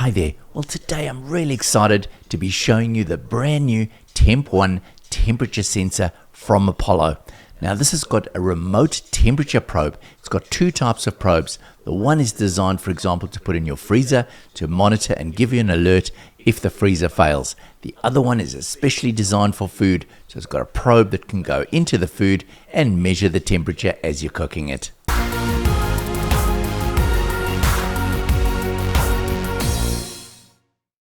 Hi there. Well, today I'm really excited to be showing you the brand new Temp1 temperature sensor from Apollo. Now this has got a remote temperature probe. It's got two types of probes. The one is designed, for example, to put in your freezer to monitor and give you an alert if the freezer fails. The other one is especially designed for food. So it's got a probe that can go into the food and measure the temperature as you're cooking it.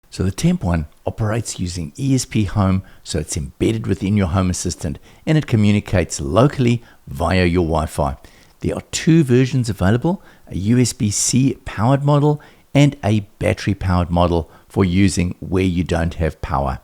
So the Temp1 operates using ESP Home, so it's embedded within your Home Assistant and it communicates locally via your Wi-Fi. There are two versions available, a USB-C powered model and a battery powered model for using where you don't have power.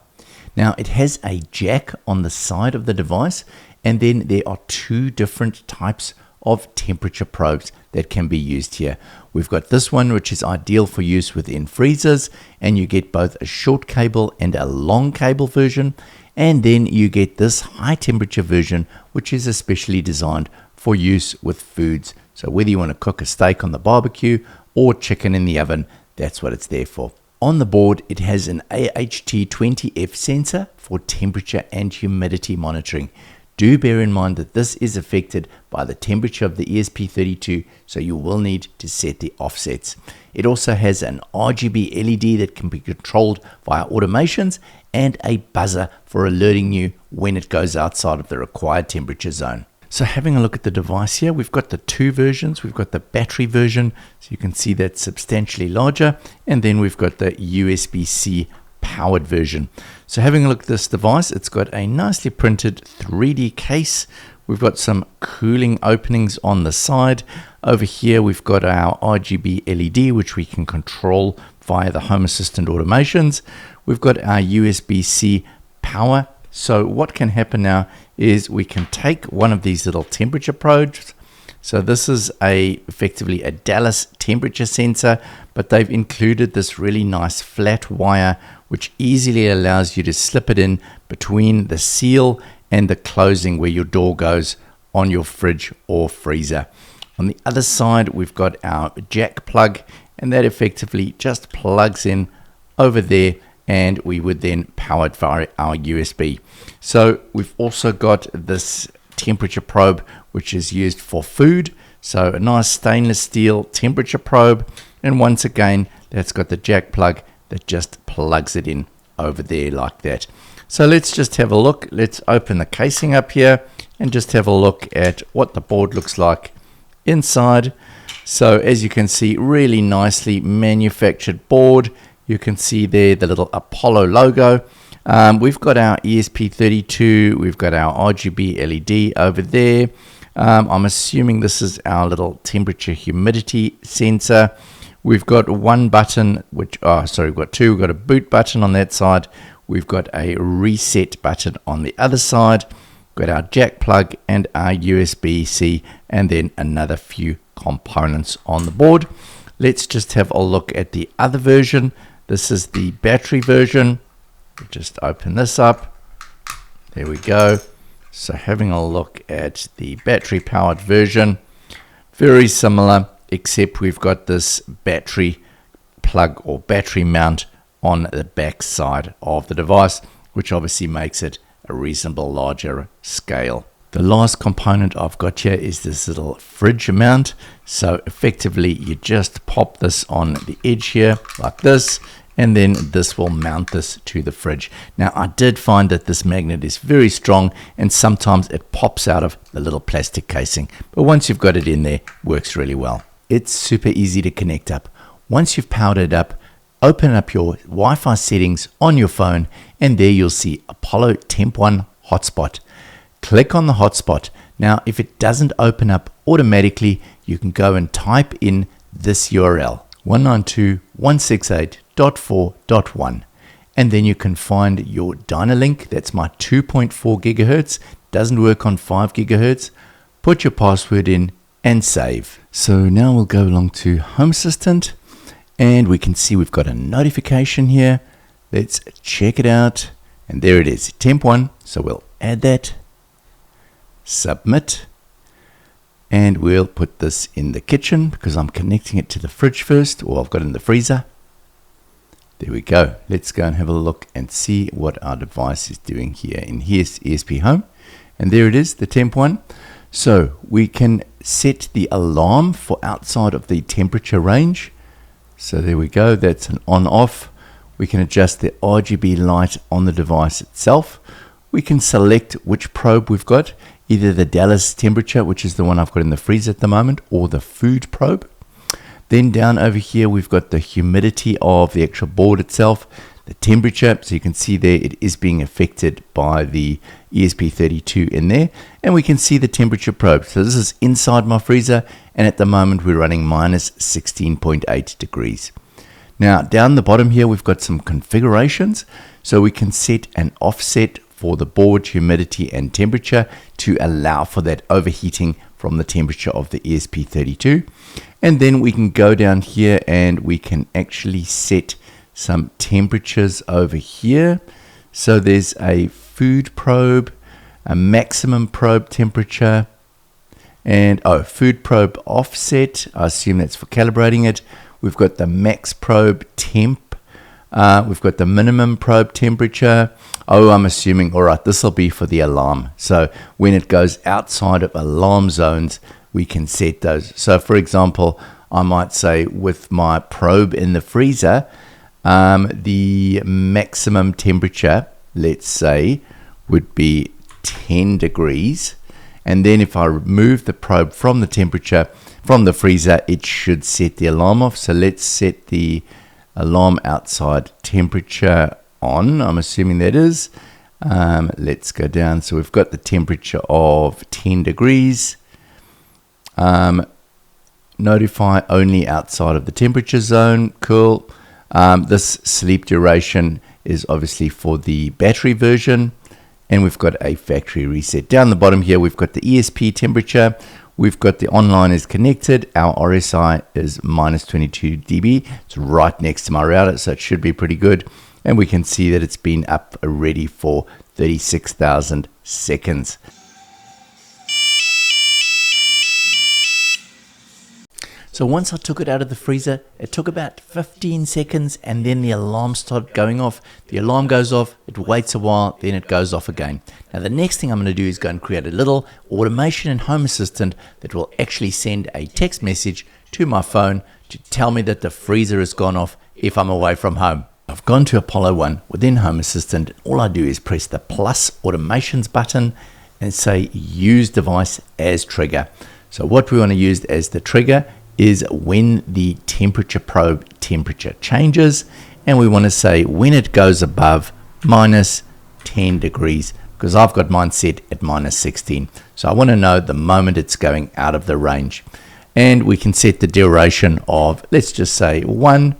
Now it has a jack on the side of the device, and then there are two different types of temperature probes that can be used here. We've got this one, which is ideal for use within freezers, and you get both a short cable and a long cable version, and then you get this high temperature version, which is especially designed for use with foods. So whether you want to cook a steak on the barbecue or chicken in the oven, that's what it's there for. On the board, it has an AHT20F sensor for temperature and humidity monitoring. Do bear in mind that this is affected by the temperature of the ESP32, so you will need to set the offsets. It also has an RGB LED that can be controlled via automations and a buzzer for alerting you when it goes outside of the required temperature zone. So having a look at the device here, we've got the two versions. We've got the battery version, so you can see that's substantially larger, and then we've got the USB-C powered version. So having a look at this device, it's got a nicely printed 3D case. We've got some cooling openings on the side. Over here we've got our RGB LED, which we can control via the Home Assistant automations. We've got our USB-C power. So what can happen now is we can take one of these little temperature probes. So this is effectively a Dallas temperature sensor, but they've included this really nice flat wire which easily allows you to slip it in between the seal and the closing where your door goes on your fridge or freezer. On the other side, we've got our jack plug, and that effectively just plugs in over there, and we would then power it via our USB. So we've also got this temperature probe, which is used for food. So a nice stainless steel temperature probe, and once again, that's got the jack plug that just plugs it in over there like that. So let's just have a look. Let's open the casing up here and just have a look at what the board looks like inside. So as you can see, really nicely manufactured board. You can see there the little Apollo logo. We've got our ESP32, we've got our RGB LED over there. I'm assuming this is our little temperature humidity sensor. We've got one button, we've got two. We've got a boot button on that side. We've got a reset button on the other side. We've got our jack plug and our USB-C, and then another few components on the board. Let's just have a look at the other version. This is the battery version. We'll just open this up. There we go. So having a look at the battery powered version, very similar, except we've got this battery plug or battery mount on the back side of the device, which obviously makes it a reasonable larger scale. The last component I've got here is this little fridge mount. So effectively you just pop this on the edge here like this, and then this will mount this to the fridge. Now I did find that this magnet is very strong and sometimes it pops out of the little plastic casing, but once you've got it in there, it works really well. It's super easy to connect up. Once you've powered it up, open up your Wi-Fi settings on your phone, and there you'll see Apollo Temp1 hotspot. Click on the hotspot. Now if it doesn't open up automatically, you can go and type in this URL 192.168.4.1, and then you can find your Dynalink. That's my 2.4 gigahertz. Doesn't work on 5 gigahertz. Put your password in and save. So now we'll go along to Home Assistant, and we can see we've got a notification here. Let's check it out, and there it is, Temp1. So we'll add that, submit, and we'll put this in the kitchen because I'm connecting it to the fridge first, or I've got it in the freezer. There we go. Let's go and have a look and see what our device is doing here. And here's ESP Home. And there it is, the Temp1. So we can set the alarm for outside of the temperature range. So there we go. That's an on-off. We can adjust the RGB light on the device itself. We can select which probe we've got, either the Dallas temperature, which is the one I've got in the freezer at the moment, or the food probe. Then down over here, we've got the humidity of the actual board itself, the temperature. So you can see there it is being affected by the ESP32 in there. And we can see the temperature probe. So this is inside my freezer. And at the moment, we're running minus 16.8 degrees. Now, down the bottom here, we've got some configurations. So we can set an offset for the board humidity and temperature to allow for that overheating from the temperature of the ESP32. And then we can go down here and we can actually set some temperatures over here. So there's a food probe, a maximum probe temperature, and food probe offset. I assume that's for calibrating it. We've got the max probe temp. We've got the minimum probe temperature. I'm assuming, all right, this will be for the alarm. So when it goes outside of alarm zones, we can set those. So for example, I might say with my probe in the freezer, the maximum temperature, let's say, would be 10 degrees. And then if I remove the probe from the temperature, from the freezer, it should set the alarm off. So let's set the alarm outside temperature on. I'm assuming that is. Let's go down. So we've got the temperature of 10 degrees. Notify only outside of the temperature zone. Cool. This sleep duration is obviously for the battery version. And we've got a factory reset. Down the bottom here, we've got the ESP temperature. We've got the online is connected. Our RSI is minus 22 dB. It's right next to my router, so it should be pretty good. And we can see that it's been up already for 36,000 seconds. So once I took it out of the freezer, it took about 15 seconds and then the alarm started going off. The alarm goes off, it waits a while, then it goes off again. Now the next thing I'm going to do is go and create a little automation and home assistant that will actually send a text message to my phone to tell me that the freezer has gone off if I'm away from home. I've gone to Apollo 1 within Home Assistant. All I do is press the plus automations button and say use device as trigger. So what we want to use as the trigger is when the temperature probe temperature changes, and we want to say when it goes above minus 10 degrees, because I've got mine set at minus 16. So I want to know the moment it's going out of the range. And we can set the duration of, let's just say 1.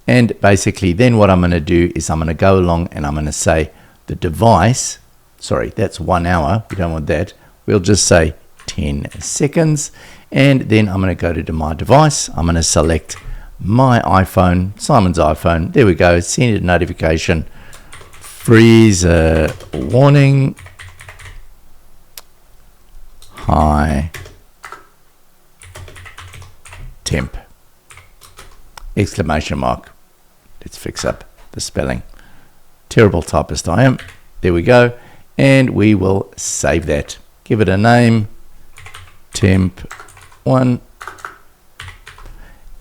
And basically then what I'm going to do is I'm going to go along and I'm going to say the device, sorry, that's 1 hour. We don't want that. We'll just say 10 seconds. And then I'm going to go to my device. I'm going to select my iPhone, Simon's iPhone. There we go. Send it a notification. Freezer warning. High temp. Exclamation mark. Let's fix up the spelling. Terrible typist I am. There we go. And we will save that. Give it a name. Temp1,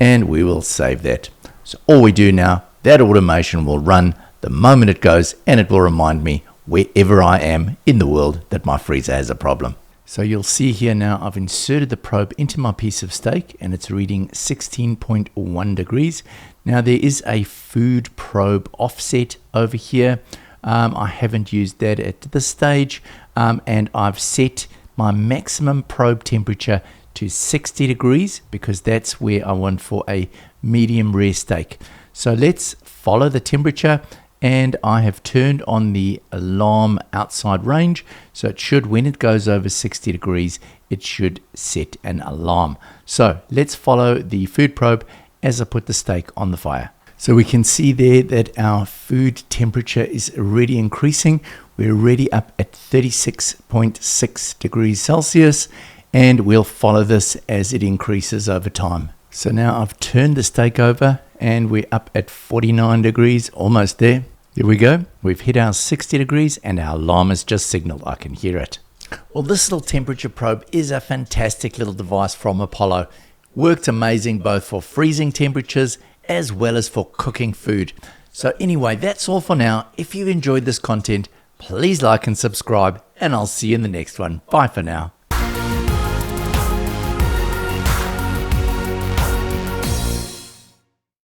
and we will save that. So all we do now, that automation will run the moment it goes, and it will remind me wherever I am in the world that my freezer has a problem. So you'll see here now I've inserted the probe into my piece of steak and it's reading 16.1 degrees. Now there is a food probe offset over here. I haven't used that at this stage, and I've set my maximum probe temperature to 60 degrees because that's where I want for a medium rare steak. So let's follow the temperature, and I have turned on the alarm outside range. So it should, when it goes over 60 degrees, it should set an alarm. So let's follow the food probe as I put the steak on the fire. So we can see there that our food temperature is already increasing. We're already up at 36.6 degrees Celsius, and we'll follow this as it increases over time. So now I've turned the steak over and we're up at 49 degrees, almost there. There we go. We've hit our 60 degrees and our alarm has just signaled. I can hear it. Well, this little temperature probe is a fantastic little device from Apollo. Worked amazing both for freezing temperatures as well as for cooking food. So anyway, that's all for now. If you enjoyed this content, please like and subscribe, and I'll see you in the next one. Bye for now.